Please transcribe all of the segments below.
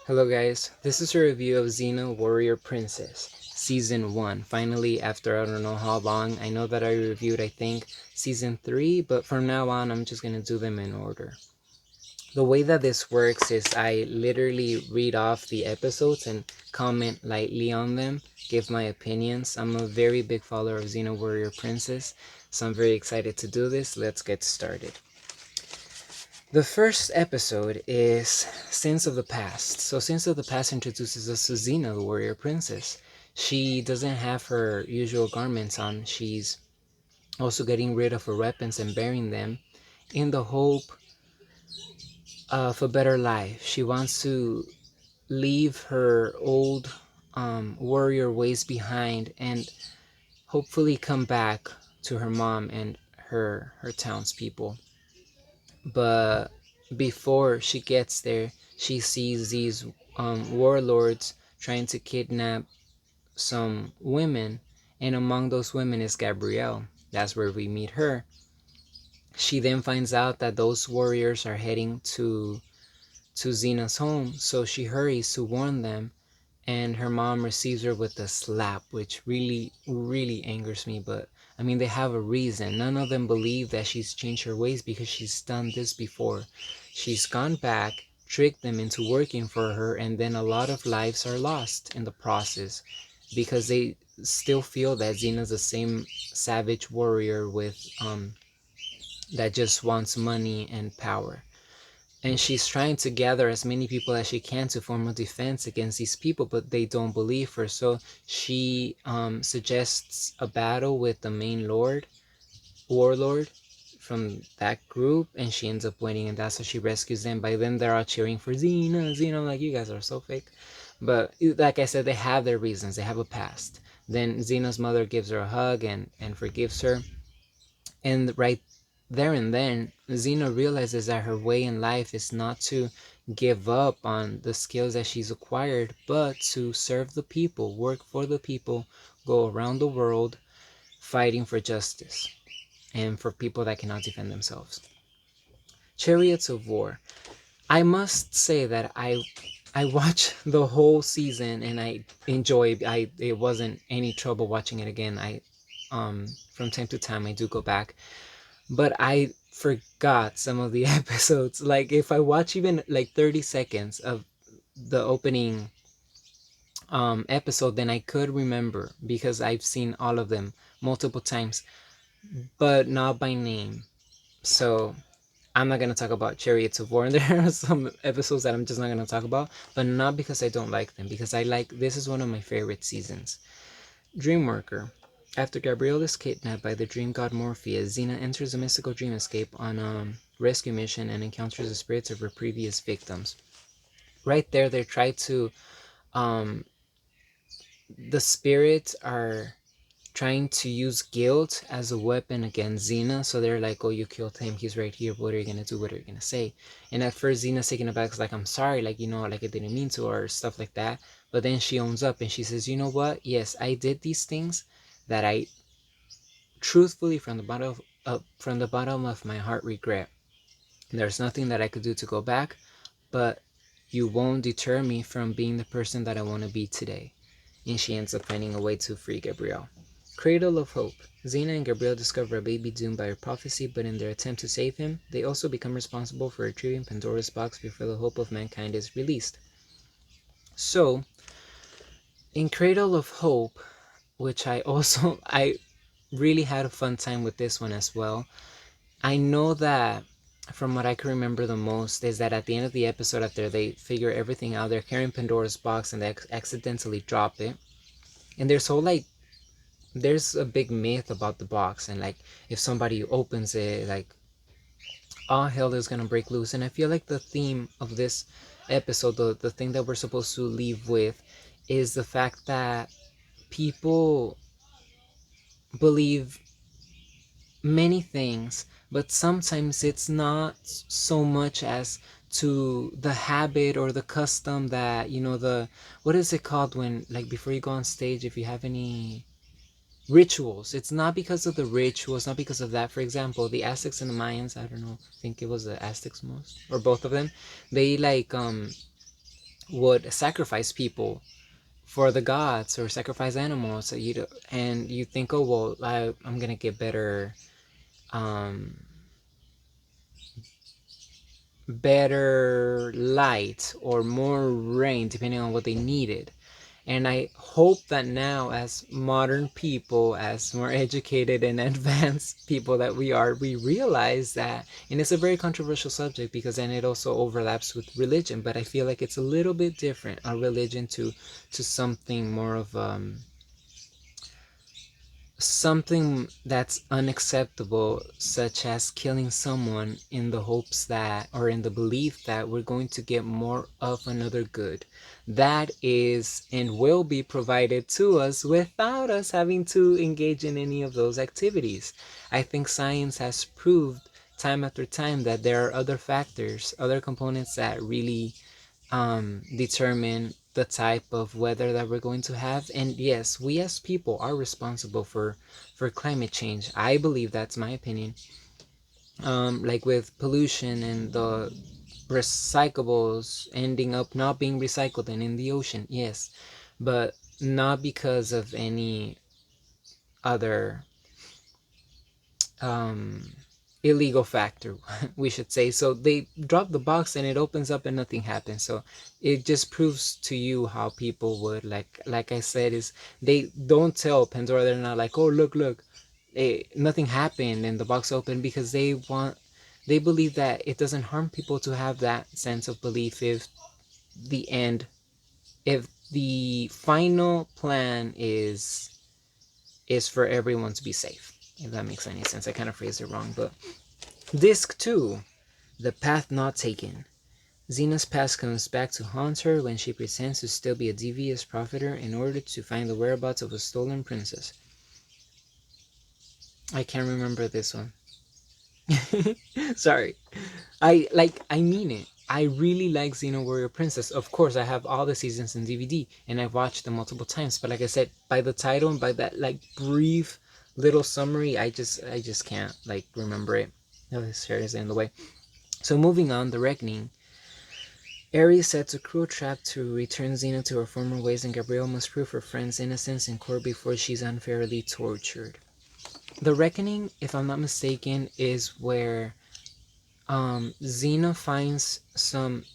Hello guys, this is a review of Xena Warrior Princess, Season 1. Finally, after I don't know how long, I know that I reviewed, I think, Season 3, but from now on, I'm just going to do them in order. The way that this works is I literally read off the episodes and comment lightly on them, give my opinions. I'm a very big follower of Xena Warrior Princess, so I'm very excited to do this. Let's get started. The first episode is Sins of the Past. So Sins of the Past introduces us to Xena, the warrior princess. She doesn't have her usual garments on. She's also getting rid of her weapons and burying them in the hope of a better life. She wants to leave her old warrior ways behind and hopefully come back to her mom and her townspeople. But before she gets there, she sees these warlords trying to kidnap some women, and among those women is Gabrielle. That's where we meet her. She then finds out that those warriors are heading to Xena's home, so she hurries to warn them, and her mom receives her with a slap, which really angers me. But I mean, they have a reason. None of them believe that she's changed her ways because she's done this before. She's gone back, tricked them into working for her, and then a lot of lives are lost in the process because they still feel that Xena's the same savage warrior with that just wants money and power, and she's trying to gather as many people as she can to form a defense against these people, but they don't believe her. So she suggests a battle with the main warlord from that group, and she ends up winning, and that's how she rescues them. By then they're all cheering for Xena. I'm like, you guys are so fake. But like I said, they have their reasons, they have a past. Then Xena's mother gives her a hug and forgives her, and right there and then, Xena realizes that her way in life is not to give up on the skills that she's acquired, but to serve the people, work for the people, go around the world fighting for justice and for people that cannot defend themselves. Chariots of War. I must say that I watched the whole season and I enjoy. It wasn't any trouble watching it again. I from time to time I do go back, but I forgot some of the episodes. Like if I watch even like 30 seconds of the opening episode, then I could remember because I've seen all of them multiple times, but not by name. So I'm not gonna talk about Chariots of War, and there are some episodes that I'm just not gonna talk about, but not because I don't like them, because I like, this is one of my favorite seasons. Dreamworker. After Gabrielle is kidnapped by the dream god Morpheus, Xena enters a mystical dream escape on a rescue mission and encounters the spirits of her previous victims. Right there, they try to, um, the spirits are trying to use guilt as a weapon against Xena. So they're like, oh, you killed him, he's right here, what are you gonna do, what are you gonna say? And at first Xena's taken aback, it's like, I'm sorry, like, like I didn't mean to, or stuff like that. But then she owns up and she says, you know what, yes, I did these things that I truthfully from the bottom of my heart regret. There's nothing that I could do to go back, but you won't deter me from being the person that I want to be today. And she ends up finding a way to free Gabrielle. Cradle of Hope. Xena and Gabrielle discover a baby doomed by a prophecy, but in their attempt to save him, they also become responsible for retrieving Pandora's box before the hope of mankind is released. So, in Cradle of Hope, which I really had a fun time with this one as well. I know that from what I can remember the most is that at the end of the episode, after they figure everything out, they're carrying Pandora's box and they accidentally drop it. And there's a big myth about the box, and like if somebody opens it, like all hell is gonna break loose. And I feel like the theme of this episode, the thing that we're supposed to leave with, is the fact that people believe many things, but sometimes it's not so much as to the habit or the custom that, the, what is it called when, like, before you go on stage, if you have any rituals, it's not because of the rituals, not because of that. For example, the Aztecs and the Mayans, I don't know, I think it was the Aztecs most, or both of them, they like would sacrifice people for the gods or sacrifice animals. So and you think, oh well, I'm gonna get um, better light or more rain depending on what they needed. And I hope that now, as modern people, as more educated and advanced people that we are, we realize that, and it's a very controversial subject because then it also overlaps with religion, but I feel like it's a little bit different, a religion to something more of something that's unacceptable, such as killing someone in the hopes that, or in the belief that we're going to get more of another good that is and will be provided to us without us having to engage in any of those activities. I think science has proved time after time that there are other factors, other components that really determine the type of weather that we're going to have. And yes, we as people are responsible for climate change. I believe that's my opinion. Like with pollution and the recyclables ending up not being recycled and in the ocean, yes, but not because of any other um, illegal factor, we should say. So they drop the box and it opens up and nothing happens. So it just proves to you how people would, like I said, is they don't tell Pandora. They're not like, oh look, nothing happened and the box opened, because they believe that it doesn't harm people to have that sense of belief the end if the final plan is for everyone to be safe, if that makes any sense. I kind of phrased it wrong. But Disc 2, The Path Not Taken. Xena's past comes back to haunt her when she pretends to still be a devious profiteer in order to find the whereabouts of a stolen princess. I can't remember this one. Sorry. I mean it. I really like Xena Warrior Princess. Of course, I have all the seasons in DVD and I've watched them multiple times. But like I said, by the title and by that like brief little summary, I just can't like remember it. No, this shirt is in the way. So moving on, The Reckoning. Ares sets a cruel trap to return Xena to her former ways, and Gabrielle must prove her friend's innocence in court before she's unfairly tortured. The Reckoning, if I'm not mistaken, is where Xena finds some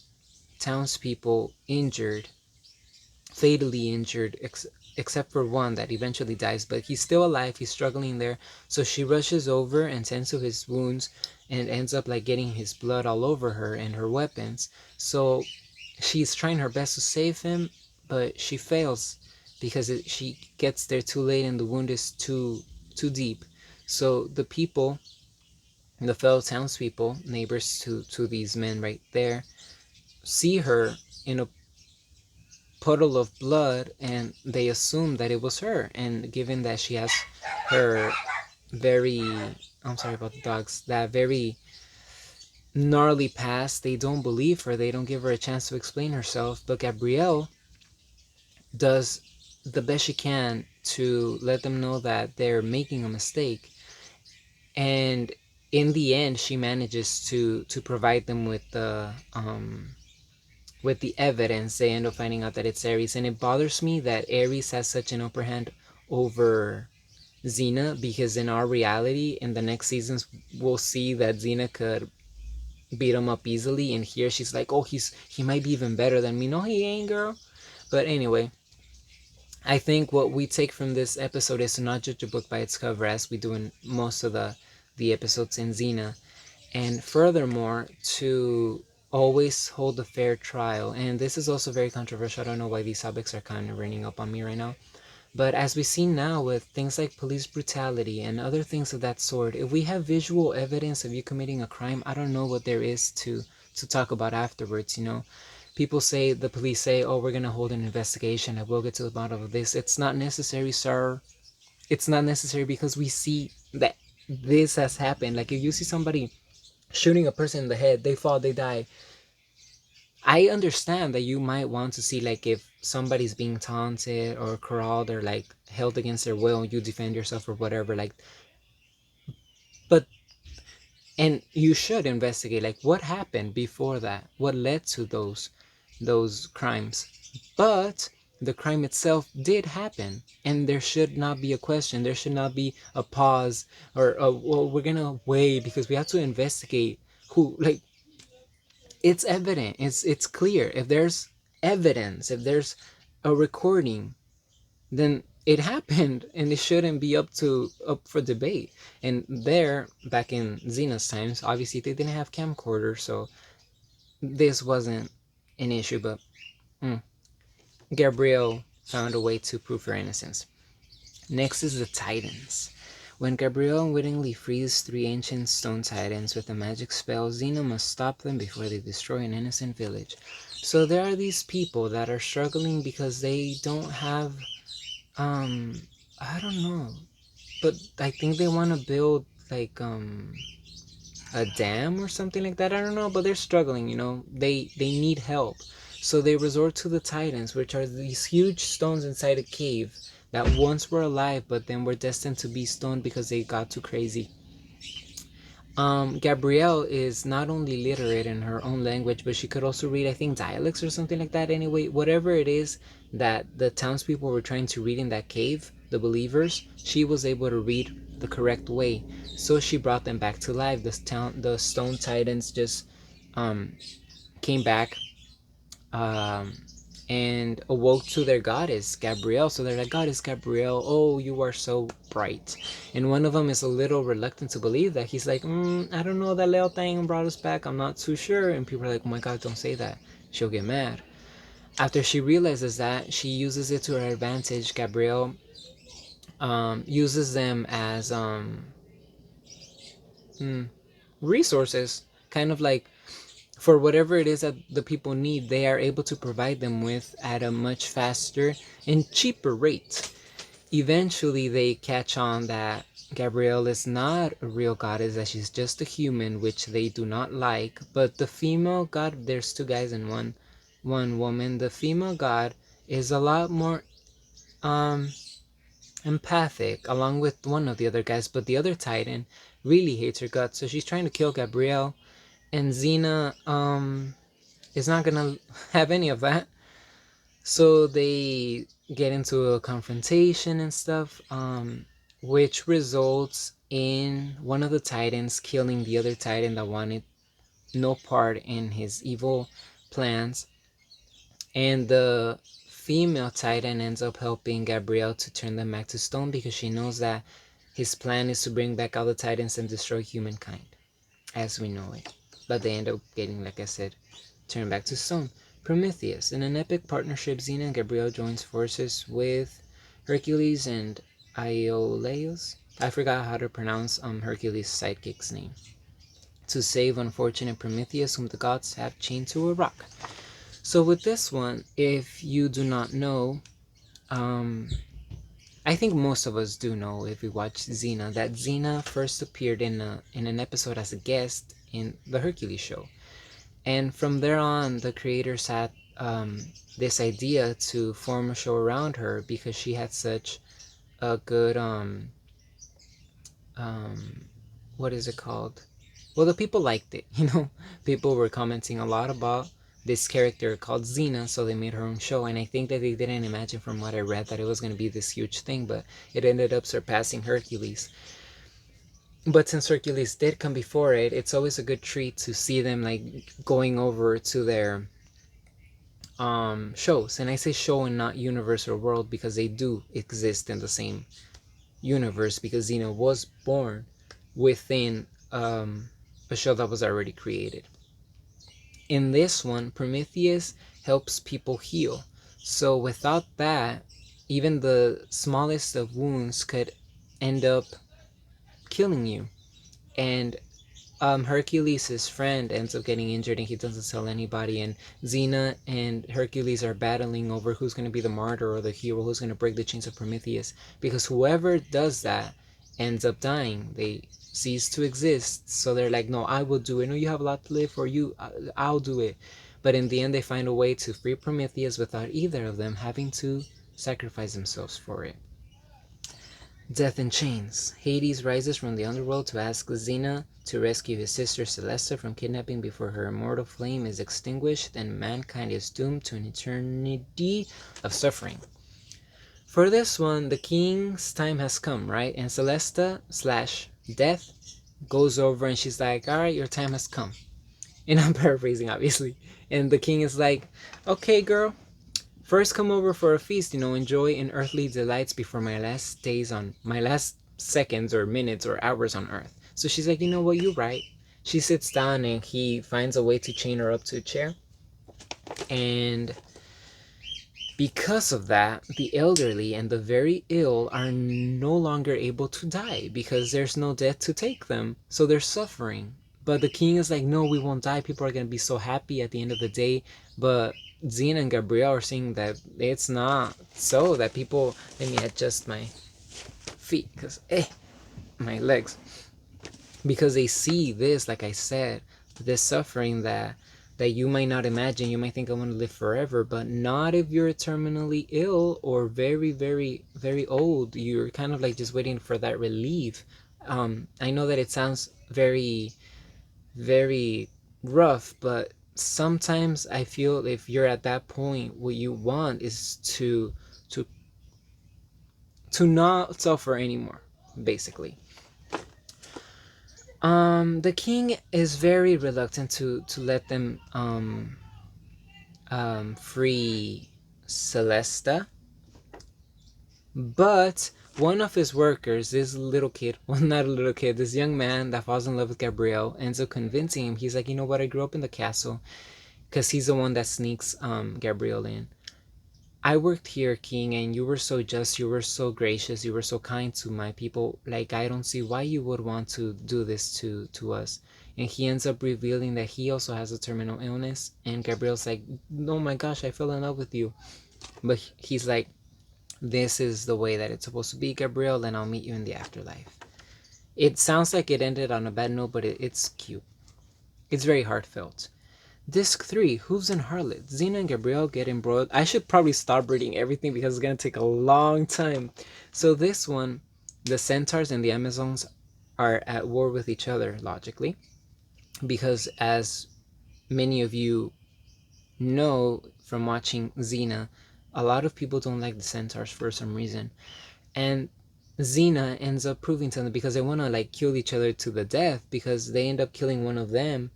townspeople injured, fatally injured, except for one that eventually dies, but he's still alive, he's struggling there. So she rushes over and tends to his wounds and ends up like getting his blood all over her and her weapons. So she's trying her best to save him, but she fails because she gets there too late and the wound is too deep. So the people, the fellow townspeople, neighbors to these men right there, see her in a puddle of blood and they assume that it was her. And given that she has her very, I'm sorry about the dogs, that very gnarly past, they don't believe her. They don't give her a chance to explain herself. But Gabrielle does the best she can to let them know that they're making a mistake. And in the end, she manages to provide them with the evidence. They end up finding out that it's Ares, and it bothers me that Ares has such an upper hand over Xena, because in our reality, in the next seasons, we'll see that Xena could beat him up easily, and here she's like, oh, he might be even better than me. No, he ain't, girl. But anyway, I think what we take from this episode is to not judge a book by its cover, as we do in most of the episodes in Xena, and furthermore to always hold a fair trial. And this is also very controversial. I don't know why these topics are kind of raining up on me right now, but as we see now with things like police brutality and other things of that sort, if we have visual evidence of you committing a crime, I don't know what there is to talk about afterwards. People say, the police say, oh, we're gonna hold an investigation and we'll get to the bottom of this. It's not necessary, sir. It's not necessary, because we see that this has happened. Like, if you see somebody shooting a person in the head, they fall, they die. I understand that you might want to see, like, if somebody's being taunted or corralled or like held against their will, you defend yourself or whatever, like, but and you should investigate, like, what happened before that, what led to those those crimes. But the crime itself did happen, and there should not be a question. There should not be a pause or well, we're gonna wait because we have to investigate who. Like, it's evident. It's clear. If there's evidence, if there's a recording, then it happened, and it shouldn't be up for debate. And there, back in Xena's times, obviously they didn't have camcorders, so this wasn't an issue. But Gabrielle found a way to prove her innocence. Next is the Titans. When Gabrielle unwittingly frees 3 ancient stone titans with a magic spell, Xena must stop them before they destroy an innocent village. So there are these people that are struggling because they don't have, I don't know, but I think they want to build like a dam or something like that. I don't know, but they're struggling. They need help, so they resort to the Titans, which are these huge stones inside a cave that once were alive, but then were destined to be stoned because they got too crazy. Gabrielle is not only literate in her own language, but she could also read, I think, dialects or something like that. Anyway, whatever it is that the townspeople were trying to read in that cave, the believers, she was able to read the correct way. So she brought them back to life. The stone titans just came back and awoke to their goddess, Gabrielle. So they're like, Goddess Gabrielle, oh, you are so bright. And one of them is a little reluctant to believe that. He's like, I don't know, that little thing brought us back. I'm not too sure. And people are like, oh my God, don't say that. She'll get mad. After she realizes that, she uses it to her advantage. Gabrielle uses them as resources, kind of like for whatever it is that the people need, they are able to provide them with at a much faster and cheaper rate. Eventually, they catch on that Gabrielle is not a real goddess, that she's just a human, which they do not like. But the female god, there's 2 guys and one woman. The female god is a lot more empathic, along with one of the other guys. But the other Titan really hates her guts, so she's trying to kill Gabrielle. And Xena is not gonna have any of that. So they get into a confrontation and stuff, which results in one of the Titans killing the other Titan that wanted no part in his evil plans. And the female Titan ends up helping Gabrielle to turn them back to stone because she knows that his plan is to bring back all the Titans and destroy humankind as we know it. But they end up getting, like I said, turned back to stone. Prometheus. In an epic partnership, Xena and Gabrielle joins forces with Hercules and Iolaus. I forgot how to pronounce Hercules' sidekick's name. To save unfortunate Prometheus, whom the gods have chained to a rock. So with this one, if you do not know, I think most of us do know if we watch Xena, that Xena first appeared in an episode as a guest in the Hercules show. And from there on, the creators had this idea to form a show around her because she had such a good, what is it called? Well, the people liked it, People were commenting a lot about this character called Xena, so they made her own show. And I think that they didn't imagine, from what I read, that it was going to be this huge thing, but it ended up surpassing Hercules. But since Hercules did come before it, it's always a good treat to see them like going over to their shows. And I say show and not universe or world because they do exist in the same universe, because Xena was born within a show that was already created. In this one, Prometheus helps people heal. So without that, even the smallest of wounds could end up killing you. And Hercules' friend ends up getting injured and he doesn't tell anybody, and Xena and Hercules are battling over who's going to be the martyr or the hero, who's going to break the chains of Prometheus, because whoever does that ends up dying. They cease to exist. So they're like, no, I will do it. No, you have a lot to live for. I'll do it. But in the end, they find a way to free Prometheus without either of them having to sacrifice themselves for it. Death in Chains. Hades rises from the underworld to ask Xena to rescue his sister Celesta from kidnapping before her immortal flame is extinguished and mankind is doomed to an eternity of suffering. For this one, the king's time has come, right? And Celesta slash Death goes over and she's like, alright, your time has come. And I'm paraphrasing, obviously. And the king is like, okay, girl, first come over for a feast, enjoy in earthly delights before my last seconds or minutes or hours on earth. So she's like, you know what, you're right. She sits down and he finds a way to chain her up to a chair. And because of that, the elderly and the very ill are no longer able to die because there's no death to take them. So they're suffering. But the king is like, no, we won't die. People are going to be so happy at the end of the day. But Xena and Gabrielle are saying that it's not so, that people, let me adjust my feet because, my legs. Because they see this, like I said, this suffering that you might not imagine. You might think I want to live forever, but not if you're terminally ill or very, very, very old. You're kind of like just waiting for that relief. I know that it sounds very, very rough, but sometimes I feel if you're at that point, what you want is to to not suffer anymore, basically. The king is very reluctant to let them free Celesta, but one of his workers, this little kid, well, not a little kid, this young man that falls in love with Gabrielle, ends up convincing him. He's like, you know what, I grew up in the castle, because he's the one that sneaks Gabrielle in. I worked here, king, and you were so just, you were so gracious, you were so kind to my people. Like, I don't see why you would want to do this to us. And he ends up revealing that he also has a terminal illness. And Gabrielle's like, oh my gosh, I fell in love with you. But he's like, this is the way that it's supposed to be, Gabrielle, and I'll meet you in the afterlife. It sounds like it ended on a bad note, but it's cute. It's very heartfelt. Disc 3, Hooves and Harlots. Xena and Gabrielle get embroiled. I should probably stop reading everything because it's going to take a long time. So this one, the centaurs and the Amazons are at war with each other, logically. Because as many of you know from watching Xena, a lot of people don't like the centaurs for some reason. And Xena ends up proving to them because they want to like kill each other to the death because they end up killing one of them.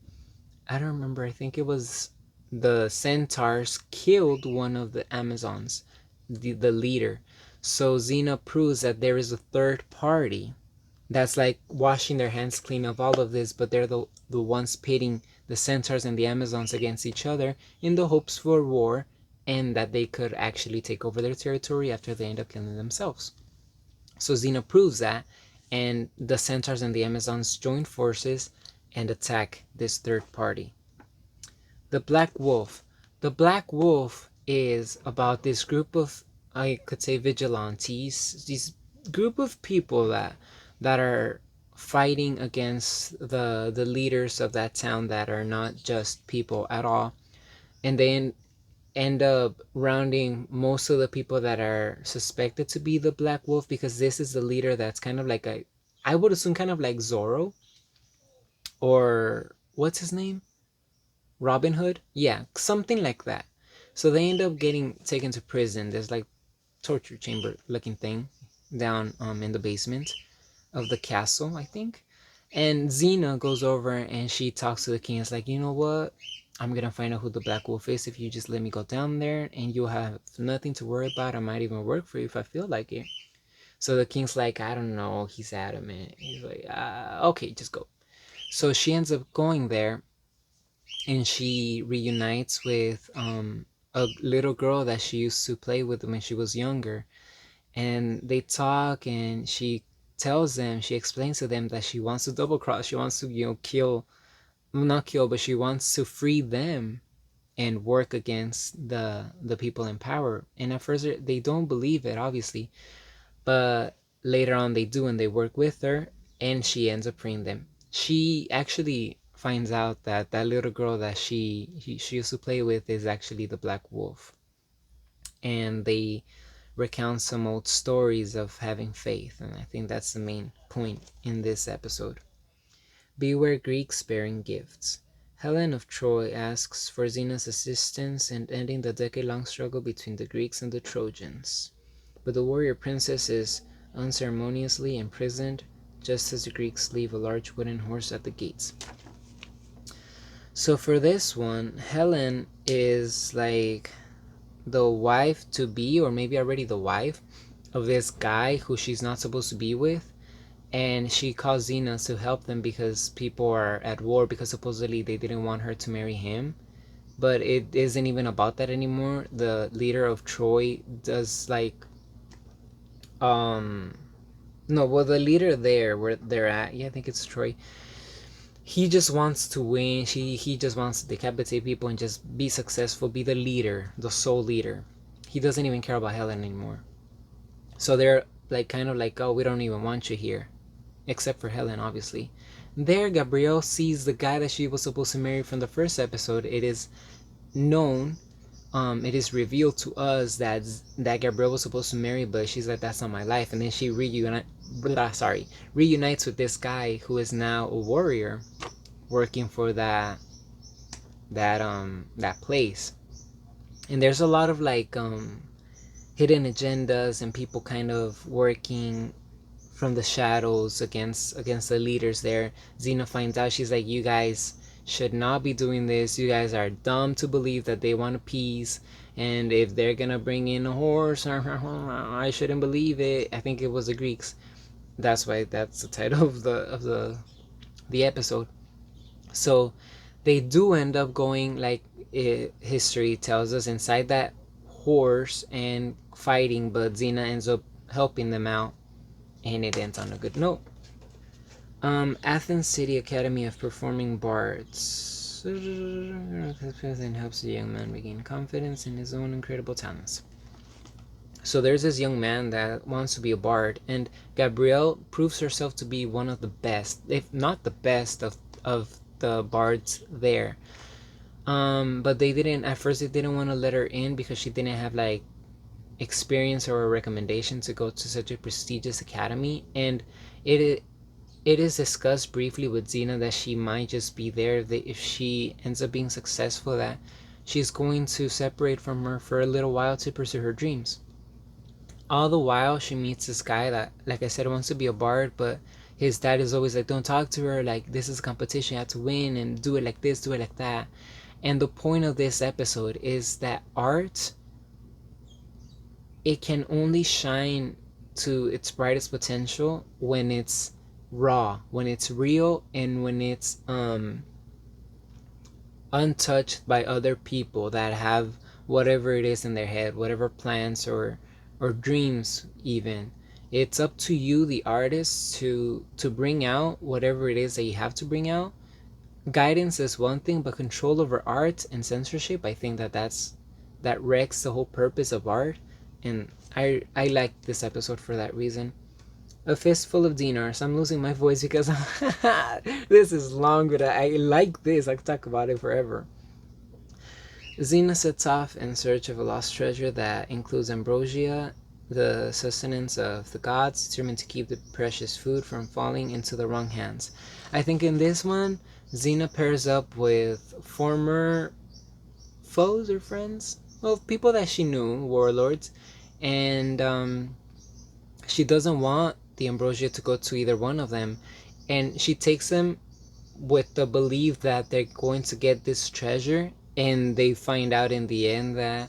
I don't remember. I think it was the centaurs killed one of the Amazons, the leader. So Xena proves that there is a third party that's like washing their hands clean of all of this, but they're the ones pitting the centaurs and the Amazons against each other in the hopes for war and that they could actually take over their territory after they end up killing themselves. So Xena proves that, and the centaurs and the Amazons join forces and attack this third party. The Black Wolf. The Black Wolf is about this group of, I could say, vigilantes, these group of people that are fighting against the leaders of that town that are not just people at all, and they end up rounding most of the people that are suspected to be the Black Wolf because this is the leader that's kind of like I would assume kind of like Zorro, or what's his name? Robin Hood? Yeah, something like that. So they end up getting taken to prison. There's like torture chamber looking thing down in the basement of the castle, I think. And Xena goes over and she talks to the king. It's like, you know what? I'm gonna find out who the Black Wolf is if you just let me go down there, and you'll have nothing to worry about. I might even work for you if I feel like it. So the king's like, I don't know. He's adamant. He's like, okay, just go. So she ends up going there, and she reunites with a little girl that she used to play with when she was younger, and they talk, and she explains to them that she wants to double cross. She wants to kill, not kill, but she wants to free them and work against the people in power. And at first they don't believe it, obviously, but later on they do, and they work with her, and she ends up freeing them. She actually finds out that that little girl that she used to play with is actually the Black Wolf, and they recount some old stories of having faith, and I think that's the main point in this episode. Beware Greeks bearing gifts. Helen of Troy asks for Xena's assistance in ending the decade-long struggle between the Greeks and the Trojans, but the warrior princess is unceremoniously imprisoned just as the Greeks leave a large wooden horse at the gates. So for this one, Helen is like the wife to be, or maybe already the wife of this guy who she's not supposed to be with, and she calls Xena to help them because people are at war, because supposedly they didn't want her to marry him. But it isn't even about that anymore. The leader of Troy does like no, well, the leader there where they're at, yeah, I think it's Troy, he just wants to win. He just wants to decapitate people and just be successful, be the leader, the sole leader. He doesn't even care about Helen anymore. So they're like kind of like, oh, we don't even want you here, except for Helen, obviously. There, Gabrielle sees the guy that she was supposed to marry from the first episode. It is known, it is revealed to us that Gabrielle was supposed to marry, but she's like, that's not my life. And then she reunites with this guy who is now a warrior, working for that place. And there's a lot of like hidden agendas and people kind of working from the shadows against the leaders there. Xena finds out. She's like, you guys should not be doing this. You guys are dumb to believe that they want peace, and if they're gonna bring in a horse, I shouldn't believe it. I think it was the Greeks. That's why that's the title of the episode. So they do end up going, like history tells us, inside that horse and fighting, but Xena ends up helping them out, and it ends on a good note. Athens City Academy of Performing Bards. And helps the young man regain confidence in his own incredible talents. So there's this young man that wants to be a bard, and Gabrielle proves herself to be one of the best, if not the best, of the bards there. But they didn't, at first they didn't want to let her in because she didn't have like experience or a recommendation to go to such a prestigious academy. And it is discussed briefly with Xena that she might just be there, that if she ends up being successful, that she's going to separate from her for a little while to pursue her dreams. All the while she meets this guy that, like I said, wants to be a bard, but his dad is always like, don't talk to her, like this is a competition, you have to win, and do it like this, do it like that. And the point of this episode is that art, it can only shine to its brightest potential when it's raw, when it's real, and when it's untouched by other people that have whatever it is in their head, whatever plans or dreams. Even it's up to you, the artist, to bring out whatever it is that you have to bring out. Guidance is one thing, but control over art and censorship, I think that wrecks the whole purpose of art. And I like this episode for that reason. A Fistful of Dinars. I'm losing my voice because this is long, but I like this. I could talk about it forever. Xena sets off in search of a lost treasure that includes ambrosia, the sustenance of the gods, determined to keep the precious food from falling into the wrong hands. I think in this one, Xena pairs up with former foes or friends, well, people that she knew, warlords, and she doesn't want the ambrosia to go to either one of them, and she takes them with the belief that they're going to get this treasure, and they find out in the end that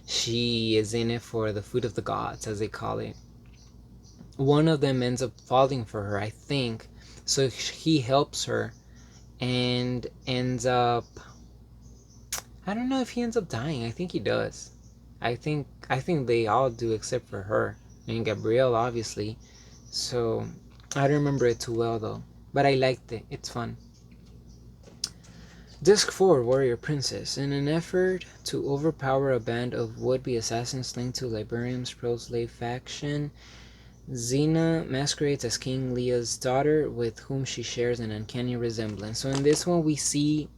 she is in it for the food of the gods, as they call it. One of them ends up falling for her, I think, so he helps her and ends up, I don't know if he ends up dying. I think he does. I think they all do except for her and Gabrielle, obviously. So I don't remember it too well though, but I liked it. It's fun. Disc 4, Warrior Princess. In an effort to overpower a band of would-be assassins linked to Liberium's pro-slave faction, Xena masquerades as King Leah's daughter, with whom she shares an uncanny resemblance. So in this one we see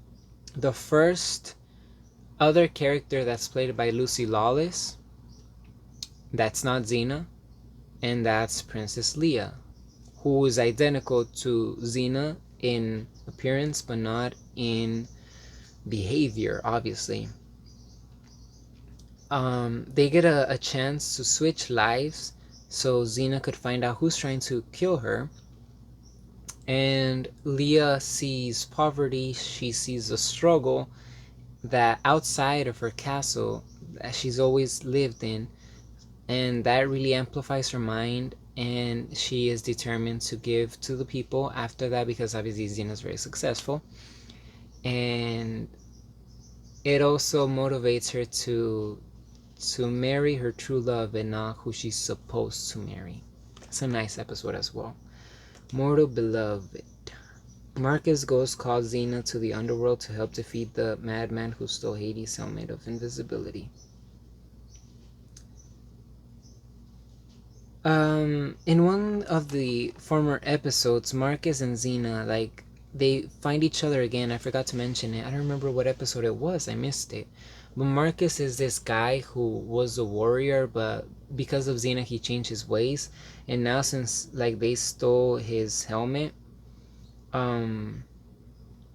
the first other character that's played by Lucy Lawless. That's not Xena, and that's Princess Leia, who is identical to Xena in appearance but not in behavior, obviously. They get a chance to switch lives so Xena could find out who's trying to kill her. And Leia sees poverty, she sees the struggle that outside of her castle that she's always lived in, and that really amplifies her mind, and she is determined to give to the people after that, because obviously Xena is very successful, and it also motivates her to marry her true love and not who she's supposed to marry. It's a nice episode as well. Mortal Beloved. Marcus Ghost calls Xena to the underworld to help defeat the madman who stole Hades' helmet of invisibility. In one of the former episodes, Marcus and Xena, like, they find each other again. I forgot to mention it. I don't remember what episode it was. I missed it. But Marcus is this guy who was a warrior, but because of Xena, he changed his ways. And now, since, like, they stole his helmet,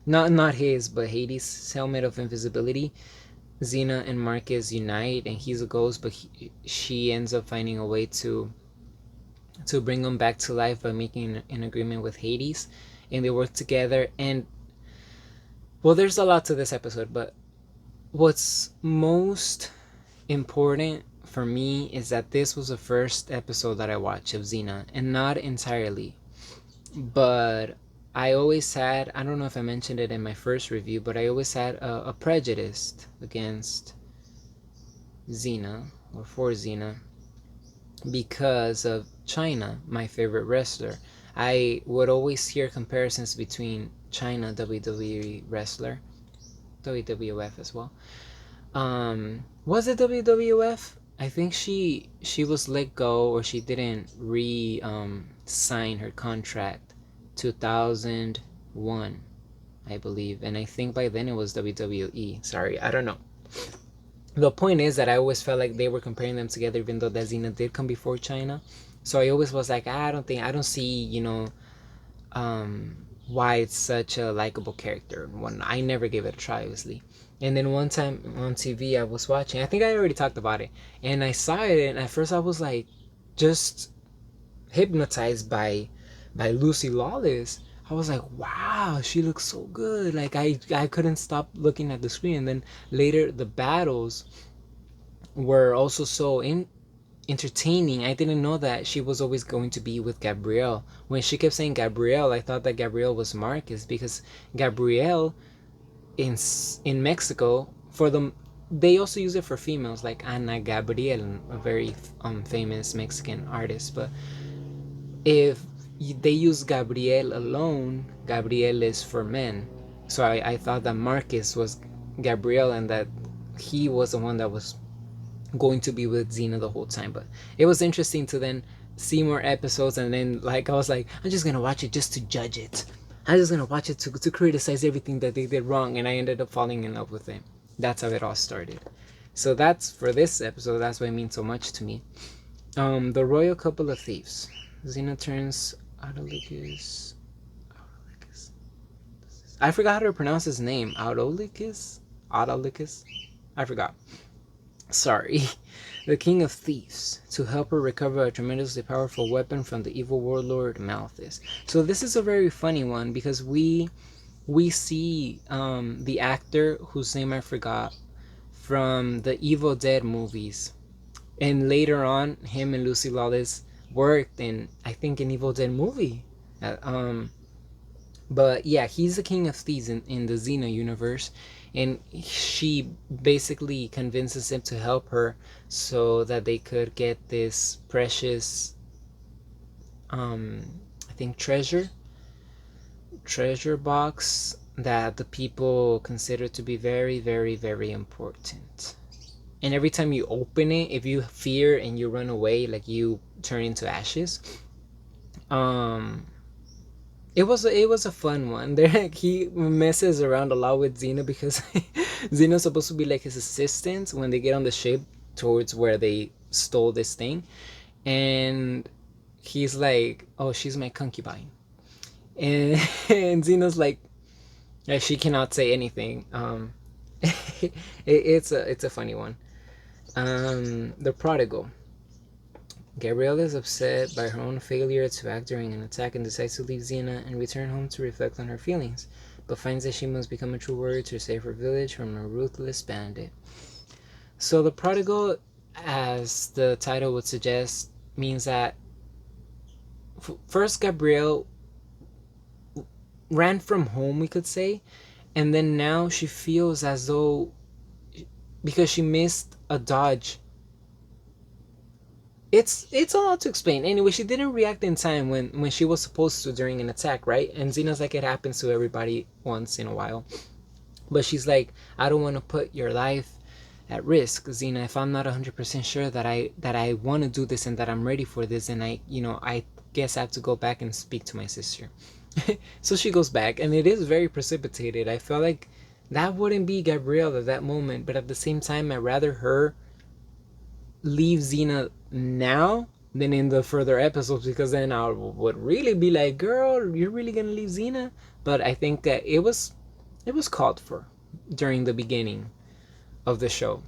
not his, but Hades' helmet of invisibility, Xena and Marcus unite, and he's a ghost, but she ends up finding a way to bring him back to life by making an agreement with Hades, and they work together. And well, there's a lot to this episode, but what's most important for me is that this was the first episode that I watched of Xena, and not entirely, but I always had, I don't know if I mentioned it in my first review, but I always had a prejudice against Xena, or for Xena, because of Chyna, my favorite wrestler. I would always hear comparisons between Chyna, WWE wrestler, WWF as well. Was it WWF? I think she was let go, or she didn't sign her contract 2001, I believe, and I think by then it was WWE. Sorry, I don't know. The point is that I always felt like they were comparing them together, even though that Xena did come before Chyna. So I always was like, I don't see, why it's such a likable character. I never gave it a try, obviously. And then one time on TV, I was watching, I think I already talked about it, and I saw it, and at first I was like, just hypnotized by Lucy Lawless. I was like, wow, she looks so good. Like, I couldn't stop looking at the screen. And then later, the battles were also so entertaining. I didn't know that she was always going to be with Gabrielle. When she kept saying Gabrielle, I thought that Gabrielle was Marcus, because Gabrielle in Mexico, they also use it for females, like Ana Gabriel, a very famous Mexican artist. But if they use Gabrielle alone, Gabrielle is for men. So I thought that Marcus was Gabrielle, and that he was the one that was going to be with Xena the whole time. But it was interesting to then see more episodes, and then, like, I was like, I'm just gonna watch it just to judge it. I'm just gonna watch it to criticize everything that they did wrong, and I ended up falling in love with it. That's how it all started. So that's for this episode. That's why it means so much to me. The royal couple of thieves. Xena turns Autolycus. I forgot how to pronounce his name. Autolycus? I forgot. Sorry. The king of thieves, to help her recover a tremendously powerful weapon from the evil warlord Malthus. So this is a very funny one, because we see the actor whose name I forgot from the Evil Dead movies, and later on him and Lucy Lawless worked in, I think, an Evil Dead movie. But yeah, he's the king of thieves in the Xena universe, and she basically convinces him to help her so that they could get this precious, I think, treasure box that the people consider to be very, very, very important. And every time you open it, if you fear and you run away, like, you turn into ashes. It was a fun one. There, he messes around a lot with Xena, because Xena's supposed to be like his assistant when they get on the ship towards where they stole this thing. And he's like, oh, she's my concubine. And, and Xena's like, she cannot say anything. It's a funny one. The prodigal. Gabrielle is upset by her own failure to act during an attack and decides to leave Xena and return home to reflect on her feelings, but finds that she must become a true warrior to save her village from a ruthless bandit. So the prodigal, as the title would suggest, means that first Gabrielle ran from home, we could say, and then now she feels as though, because she missed a dodge, it's a lot to explain. Anyway, she didn't react in time when she was supposed to during an attack, right? And Xena's like, it happens to everybody once in a while. But she's like, I don't want to put your life at risk, Xena. If I'm not 100% sure that I want to do this and that I'm ready for this, and I guess I have to go back and speak to my sister. So she goes back, and it is very precipitated. I felt like that wouldn't be Gabrielle at that moment, but at the same time, I'd rather her leave Xena now than in the further episodes, because then I would really be like, girl, you're really gonna leave Xena? But I think that it was called for during the beginning of the show.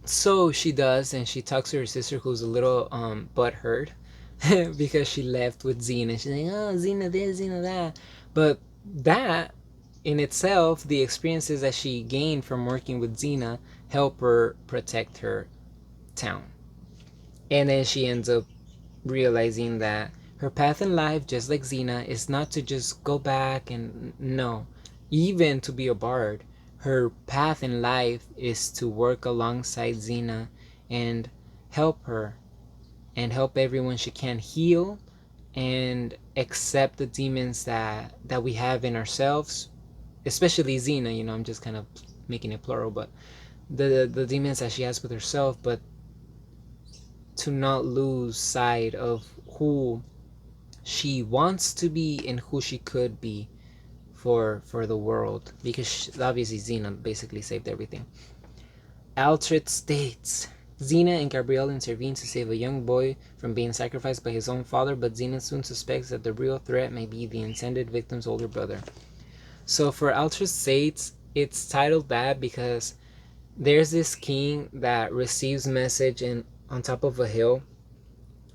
So she does, and she talks to her sister, who's a little butthurt because she left with Xena. She's like, oh, Xena this, Xena that. But that in itself, the experiences that she gained from working with Xena help her protect her town. And then she ends up realizing that her path in life, just like Xena, is not to just go back and no, even to be a bard. Her path in life is to work alongside Xena and help her and help everyone she can heal and accept the demons that we have in ourselves, especially Xena. I'm just kind of making it plural, but the demons that she has with herself, but to not lose sight of who she wants to be and who she could be for the world, because obviously Xena basically saved everything. Altrit states, Xena and Gabrielle intervene to save a young boy from being sacrificed by his own father, but Xena soon suspects that the real threat may be the intended victim's older brother. So for Altrit states, it's titled that because there's this king that receives message on top of a hill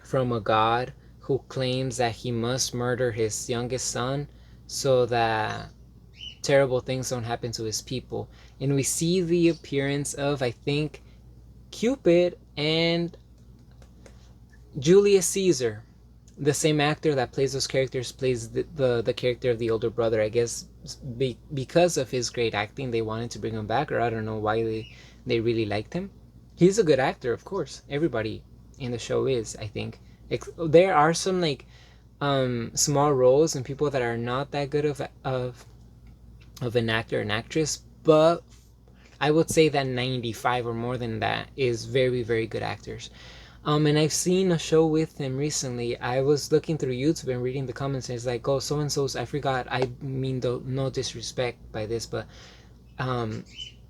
from a god who claims that he must murder his youngest son so that terrible things don't happen to his people. And we see the appearance of, I think, Cupid and Julius Caesar. The same actor that plays those characters plays the character of the older brother. I guess because of his great acting, they wanted to bring him back, or I don't know why they really liked him. He's a good actor, of course. Everybody in the show is, I think. There are some small roles and people that are not that good of an actor and actress, but I would say that 95 or more than that is very, very good actors. And I've seen a show with him recently. I was looking through YouTube and reading the comments, and it's like, oh, so and so's, I forgot. I mean, no disrespect by this, but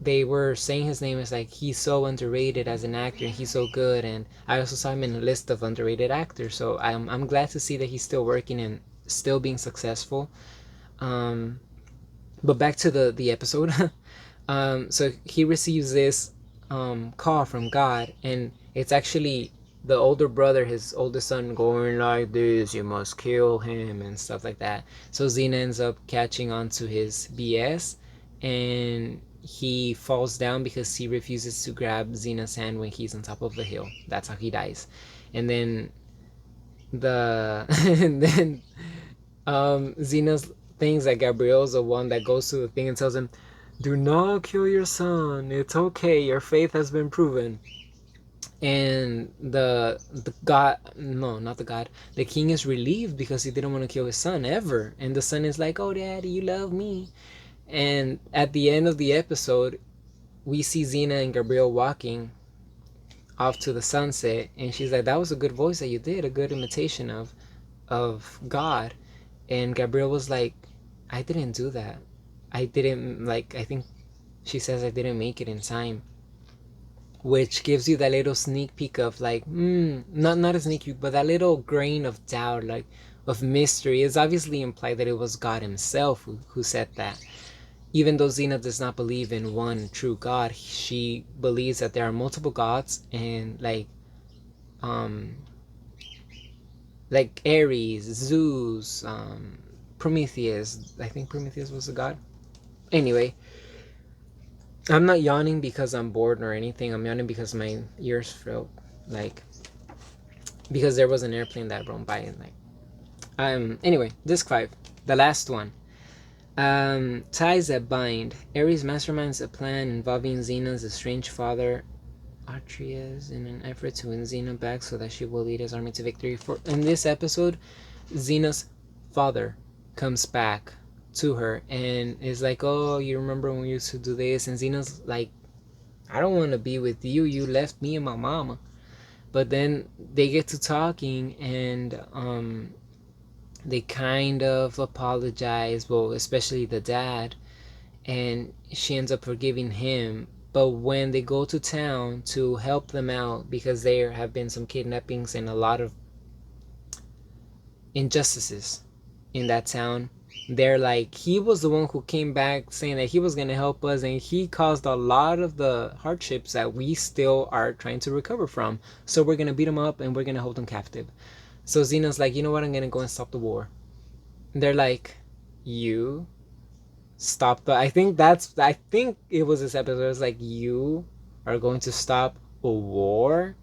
they were saying his name is like, he's so underrated as an actor and he's so good. And I also saw him in a list of underrated actors, so I'm glad to see that he's still working and still being successful. But back to the episode. So he receives this call from God, and it's actually the older brother, his oldest son, going like this, you must kill him and stuff like that. So Xena ends up catching on to his BS, and he falls down because he refuses to grab Xena's hand when he's on top of the hill. That's how he dies. And then Xena's thinks that Gabrielle's the one that goes to the thing and tells him, do not kill your son, it's okay, your faith has been proven. And the god, no, not the god, the king is relieved because he didn't want to kill his son ever. And the son is like, oh daddy, you love me. And at the end of the episode, we see Xena and Gabrielle walking off to the sunset, and she's like, that was a good voice that you did, a good imitation of God. And Gabrielle was like, I didn't do that. I didn't, I think she says, I didn't make it in time. which gives you that little sneak peek of like, not a sneak peek, but that little grain of doubt, like of mystery. It's obviously implied that it was God himself who said that. Even though Xena does not believe in one true God, she believes that there are multiple gods, and um like Ares, Zeus, Prometheus. I think Prometheus was a god. Anyway, I'm not yawning because I'm bored or anything. I'm yawning because my ears felt like, because there was an airplane that rolled by, and like, anyway, disc 5, the last one. Ties that bind. Ares masterminds a plan involving Xena's estranged father Atreus in an effort to win Xena back so that she will lead his army to victory. For in this episode, Xena's father comes back to her and is like, "Oh, you remember when we used to do this?" And Xena's like, "I don't want to be with you. You left me and my mama." But then they get to talking, and they kind of apologize. Well, especially the dad, and she ends up forgiving him. But when they go to town to help them out, because there have been some kidnappings and a lot of injustices in that town, they're like, he was the one who came back saying that he was going to help us, and he caused a lot of the hardships that we still are trying to recover from. So we're going to beat him up and we're going to hold him captive. So Xena's like, you know what, I'm going to go and stop the war. And they're like, you stop the, I think it was this episode. It was like, you are going to stop a war?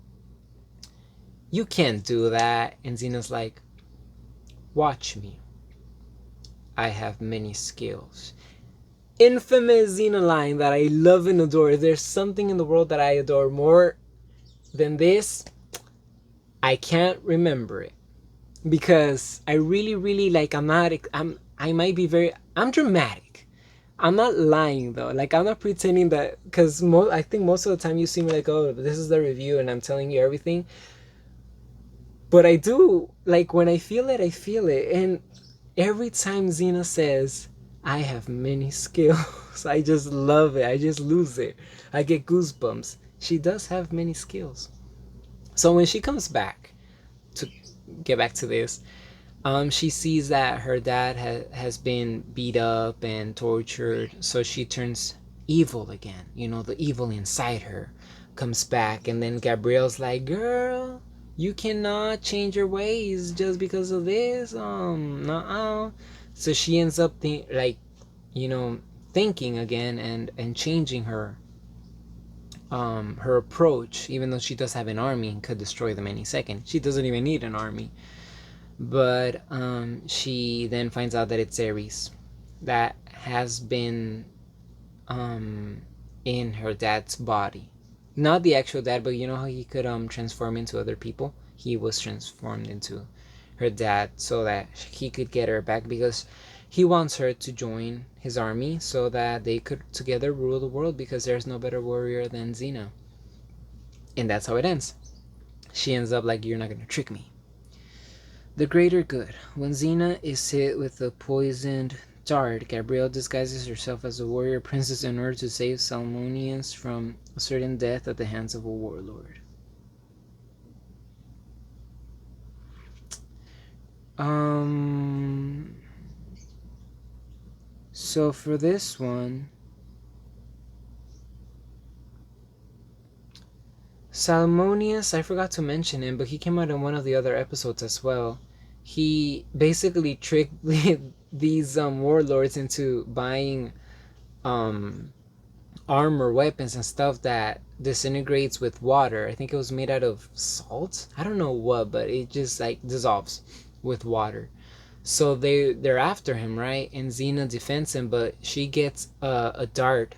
You can't do that. And Xena's like, watch me. I have many skills. Infamous Xena line that I love and adore. If there's something in the world that I adore more than this, I can't remember it. Because I really, really like, I'm dramatic. I'm not lying though. Like, I'm not pretending that, because I think most of the time you see me like, oh, this is the review and I'm telling you everything. But I do, like, when I feel it, I feel it. And every time Xena says, I have many skills, I just love it. I just lose it. I get goosebumps. She does have many skills. So when she comes back, to get back to this, she sees that her dad has been beat up and tortured, so she turns evil again. You know, the evil inside her comes back, and then Gabrielle's like, girl, you cannot change your ways just because of this. Nuh-uh. So she ends up thinking again and changing her approach, even though she does have an army and could destroy them any second. She doesn't even need an army. But she then finds out that it's Ares that has been in her dad's body. Not the actual dad, but you know how he could transform into other people? He was transformed into her dad so that he could get her back, because he wants her to join his army so that they could together rule the world, because there's no better warrior than Xena. And that's how it ends. She ends up like, you're not going to trick me. The greater good. When Xena is hit with a poisoned dart, Gabrielle disguises herself as a warrior princess in order to save Salmonius from a certain death at the hands of a warlord. So for this one, Salmonius, I forgot to mention him, but he came out in one of the other episodes as well. He basically tricked these warlords into buying armor, weapons, and stuff that disintegrates with water. I think it was made out of salt. I don't know what, but it just like dissolves with water. So they're after him, right? And Xena defends him, but she gets a dart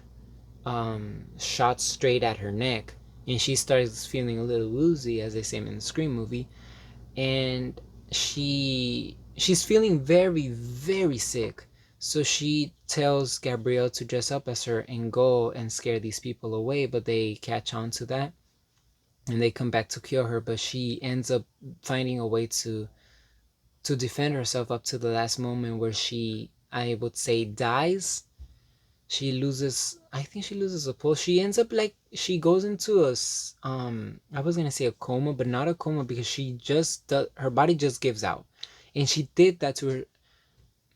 shot straight at her neck, and she starts feeling a little woozy, as they say in the Scream movie, and she's feeling very, very sick. So she tells Gabrielle to dress up as her and go and scare these people away, but they catch on to that and they come back to kill her. But she ends up finding a way to defend herself up to the last moment, where she, I would say, dies. I think she loses a pulse. She ends up like she goes into I was gonna say a coma, but not a coma, because she just her body just gives out, and she did that to her.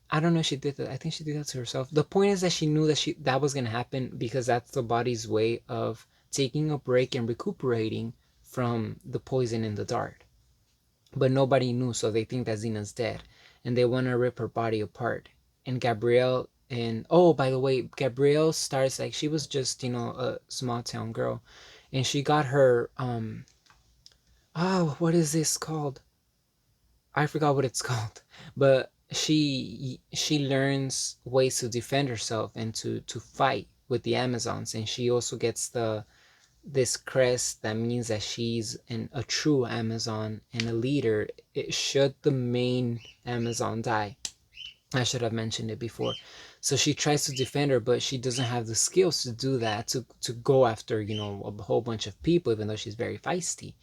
I don't know if she did that. I think she did that to herself. The point is that she knew that that was gonna happen, because that's the body's way of taking a break and recuperating from the poison in the dart. But nobody knew, so they think that Xena's dead, and they want to rip her body apart. And Gabrielle, and oh, by the way, Gabrielle starts like she was just, a small town girl, and she got her oh, what is this called? I forgot what it's called, but she learns ways to defend herself and to fight with the Amazons, and she also gets this crest that means that she's a true Amazon and a leader. Should the main Amazon die, I should have mentioned it before. So she tries to defend her, but she doesn't have the skills to do that, to go after, a whole bunch of people, even though she's very feisty.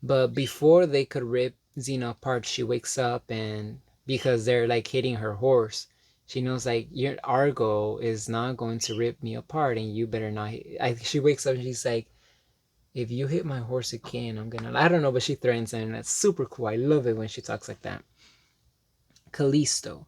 But before they could rip Xena apart, she wakes up, and because they're like hitting her horse, she knows like your Argo is not going to rip me apart, and you better not. She wakes up and she's like, if you hit my horse again, I'm gonna. I don't know, but she threatens him, and that's super cool. I love it when she talks like that. Callisto.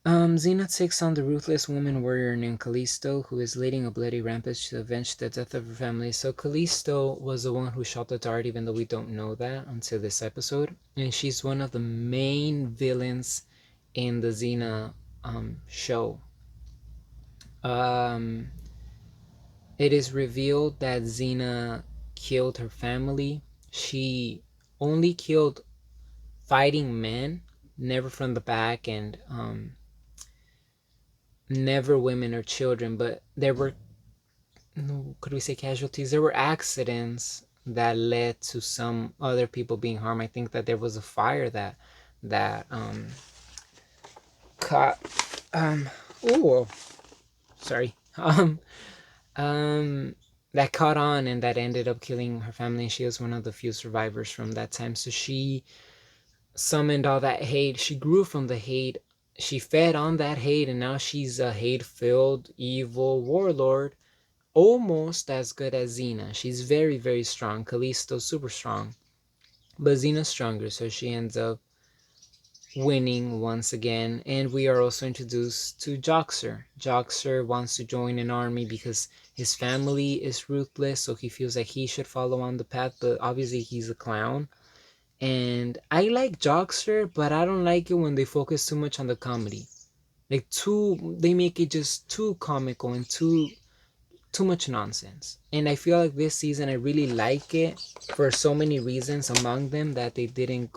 Xena takes on the ruthless woman warrior named Callisto, who is leading a bloody rampage to avenge the death of her family. So Callisto was the one who shot the dart, even though we don't know that until this episode. And she's one of the main villains in the Xena show. It is revealed that Xena killed her family. She only killed fighting men, never from the back, and never women or children. But there were, could we say casualties? There were accidents that led to some other people being harmed. I think that there was a fire that caught oh sorry that caught on, and that ended up killing her family, and she was one of the few survivors from that time. So she summoned all that hate. She grew from the hate. She fed on that hate, and now she's a hate-filled, evil warlord, almost as good as Xena. She's very, very strong. Callisto's super strong, but Xena's stronger, so she ends up winning once again. And we are also introduced to Joxer. Joxer wants to join an army because his family is ruthless, so he feels like he should follow on the path, but obviously he's a clown. And I like Joxer, but I don't like it when they focus too much on the comedy. Like they make it just too comical and too much nonsense. And I feel like this season I really like it for so many reasons, among them that they didn't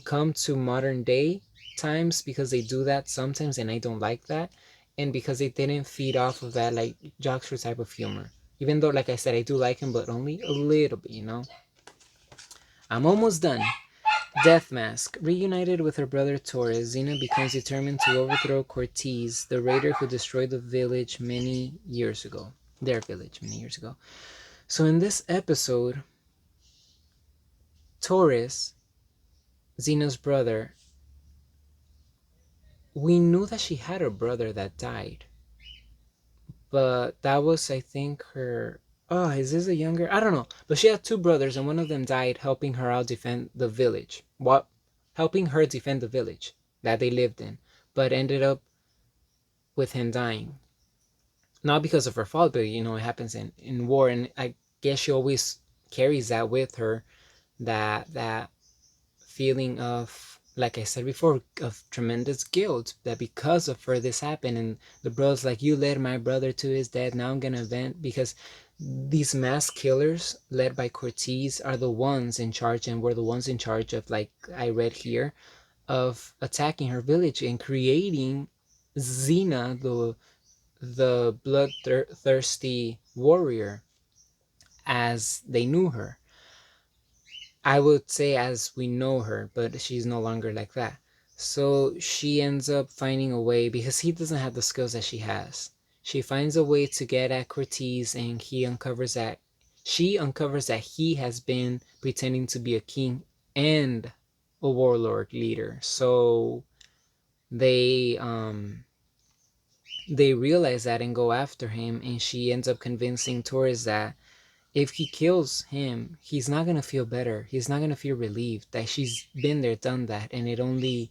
come to modern day times, because they do that sometimes and I don't like that. And because they didn't feed off of that like Joxer type of humor. Even though, like I said, I do like him, but only a little bit. I'm almost done. Death Mask. Reunited with her brother Taurus, Xena becomes determined to overthrow Cortez, the raider who destroyed the village many years ago. Their village many years ago. So in this episode, Taurus, Xena's brother, we knew that she had a brother that died. But that was, I think, her... Oh, is this a younger? I don't know. But she had two brothers, and one of them died helping her out defend the village. What? Helping her defend the village that they lived in. But ended up with him dying. Not because of her fault, but, it happens in war. And I guess she always carries that with her. That feeling of, like I said before, of tremendous guilt, that because of her this happened. And the bro's like, you led my brother to his death, now I'm gonna vent. Because these mass killers led by Cortez are the ones in charge, and were the ones in charge of, like I read here, of attacking her village and creating Xena, the bloodthirsty warrior, as they knew her. I would say as we know her, but she's no longer like that. So she ends up finding a way, because he doesn't have the skills that she has. She finds a way to get at Cortez, and she uncovers that he has been pretending to be a king and a warlord leader. So they they realize that and go after him, and she ends up convincing Taurus that if he kills him, he's not gonna feel better. He's not gonna feel relieved. That she's been there, done that, and it only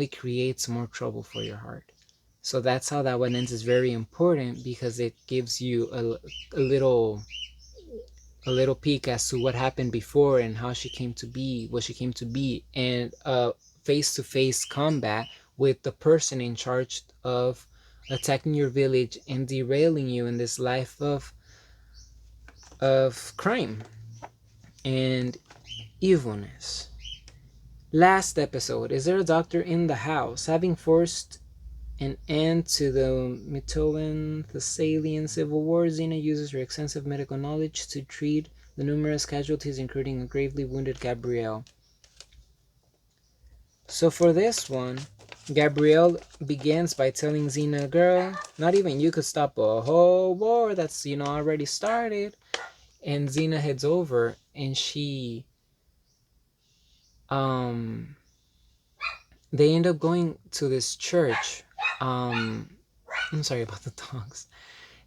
creates more trouble for your heart. So that's how that one ends is very important, because it gives you a little a little peek as to what happened before and how she came to be, what she came to be, and face-to-face combat with the person in charge of attacking your village and derailing you in this life of crime and evilness. Last episode, is there a doctor in the house? Having forced an end to the Mitoan Thessalian civil war, Xena uses her extensive medical knowledge to treat the numerous casualties, including a gravely wounded Gabrielle. So for this one, Gabrielle begins by telling Xena, girl, not even you could stop a whole war that's, already started. And Xena heads over, and um, they end up going to this church. I'm sorry about the dogs.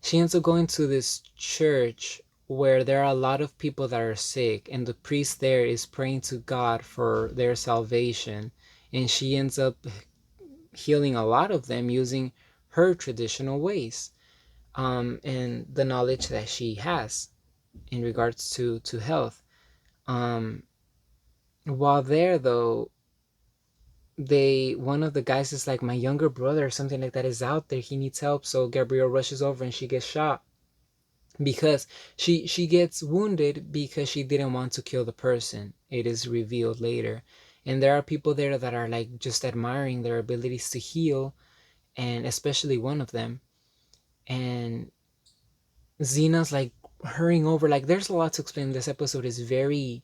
She ends up going to this church where there are a lot of people that are sick, and the priest there is praying to God for their salvation, and she ends up healing a lot of them using her traditional ways, and the knowledge that she has in regards to health. While there, though, one of the guys is like, my younger brother or something like that is out there, he needs help. So Gabrielle rushes over and she gets shot, because she gets wounded because she didn't want to kill the person. It is revealed later. And there are people there that are like just admiring their abilities to heal, and especially one of them. And Xena's like hurrying over. Like, there's a lot to explain. This episode is very,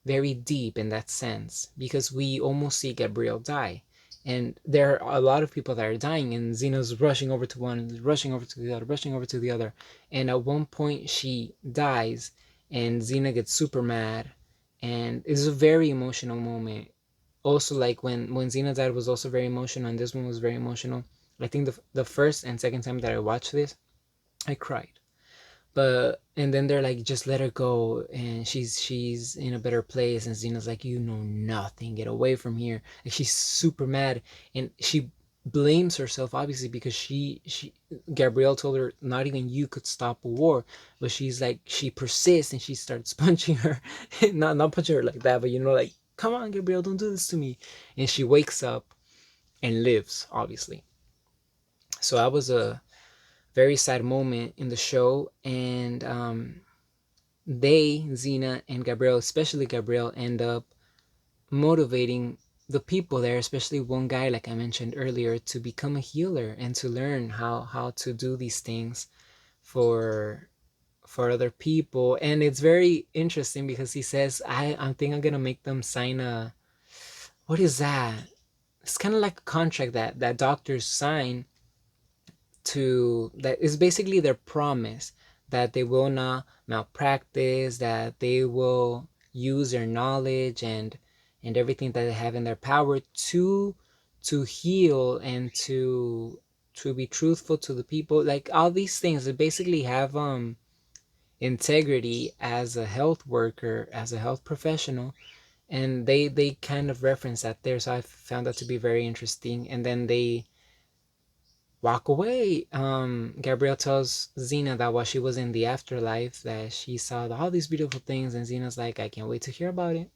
very deep in that sense, because we almost see Gabrielle die. And there are a lot of people that are dying, and Xena's rushing over to one, rushing over to the other, rushing over to the other. And at one point she dies, and Xena gets super mad. And it's a very emotional moment. Also, like when Xena died was also very emotional, and this one was very emotional. I think the first and second time that I watched this, I cried. But and then they're like, just let her go, and she's in a better place, and Xena's like, you know nothing, get away from here. And she's super mad, and she blames herself, obviously, because she Gabrielle told her not even you could stop a war. But she's like, she persists, and she starts punching her. Not punching her like that, but like, come on, Gabrielle, don't do this to me. And she wakes up and lives, obviously. So that was a very sad moment in the show. And Xena and Gabrielle, especially Gabrielle, end up motivating the people there, especially one guy, like I mentioned earlier, to become a healer and to learn how to do these things for other people. And it's very interesting because he says, I think I'm gonna make them sign a, what is that? It's kind of like a contract that doctors sign, to that is basically their promise that they will not malpractice, that they will use their knowledge and everything that they have in their power to heal and to be truthful to the people, like all these things. They basically have integrity as a health worker, as a health professional. And they kind of reference that there, so I found that to be very interesting. And then they walk away. Gabrielle tells Xena that while she was in the afterlife, that she saw all these beautiful things, and Xena's like, I can't wait to hear about it.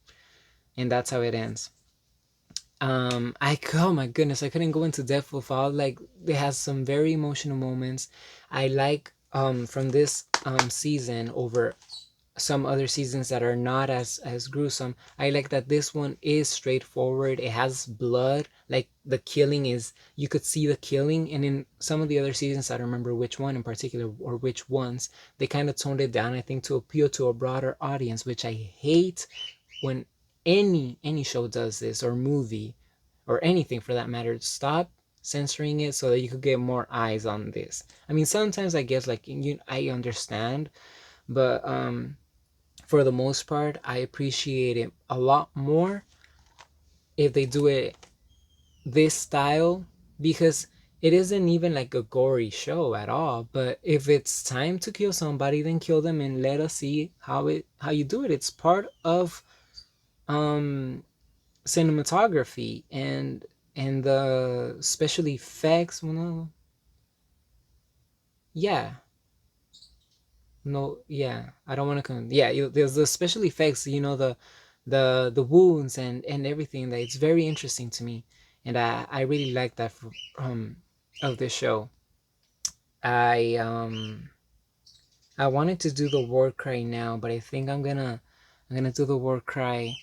And that's how it ends. Oh my goodness, I couldn't go into depth with all. Like, it has some very emotional moments. I like from this season over some other seasons that are not as gruesome. I like that this one is straightforward. It has blood. Like, the killing is, you could see the killing. And in some of the other seasons, I don't remember which one in particular or which ones, they kind of toned it down, I think, to appeal to a broader audience, which I hate when any show does this, or movie, or anything for that matter. Stop censoring it so that you could get more eyes on this. I mean, sometimes I guess, like, I understand, but for the most part, I appreciate it a lot more if they do it this style, because it isn't even like a gory show at all. But if it's time to kill somebody, then kill them and let us see how you do it. It's part of um cinematography and the special effects. Well, no, yeah, no, yeah. I don't want to. Yeah, there's the special effects. The wounds and everything. That it's very interesting to me, and I really like that of this show. I I wanted to do the war cry now, but I think I'm gonna do the war cry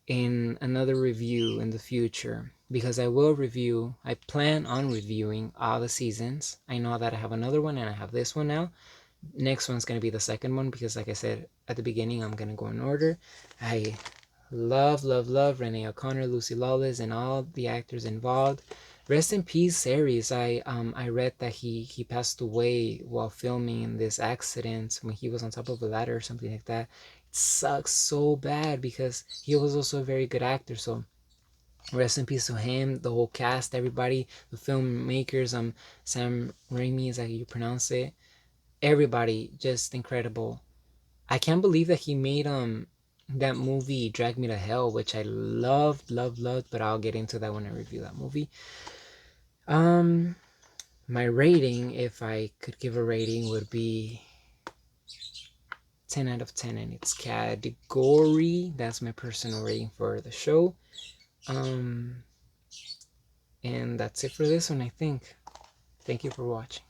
in another review in the future, because I will review. I plan on reviewing all the seasons. I know that I have another one and I have this one now. Next one's gonna be the second one, because like I said at the beginning, I'm gonna go in order. I love Renee O'Connor, Lucy Lawless, and all the actors involved. Rest in peace, Series. I read that he passed away while filming this accident when he was on top of a ladder or something like that. It sucks so bad because he was also a very good actor. So rest in peace to him, the whole cast, everybody, the filmmakers. Sam Raimi is how you pronounce it. Everybody, just incredible. I can't believe that he made that movie Drag Me to Hell, which I loved, but I'll get into that when I review that movie. Um my rating, if I could give a rating, would be 10 out of 10 in its category. That's my personal rating for the show. Um and that's it for this one, I think. Thank you for watching.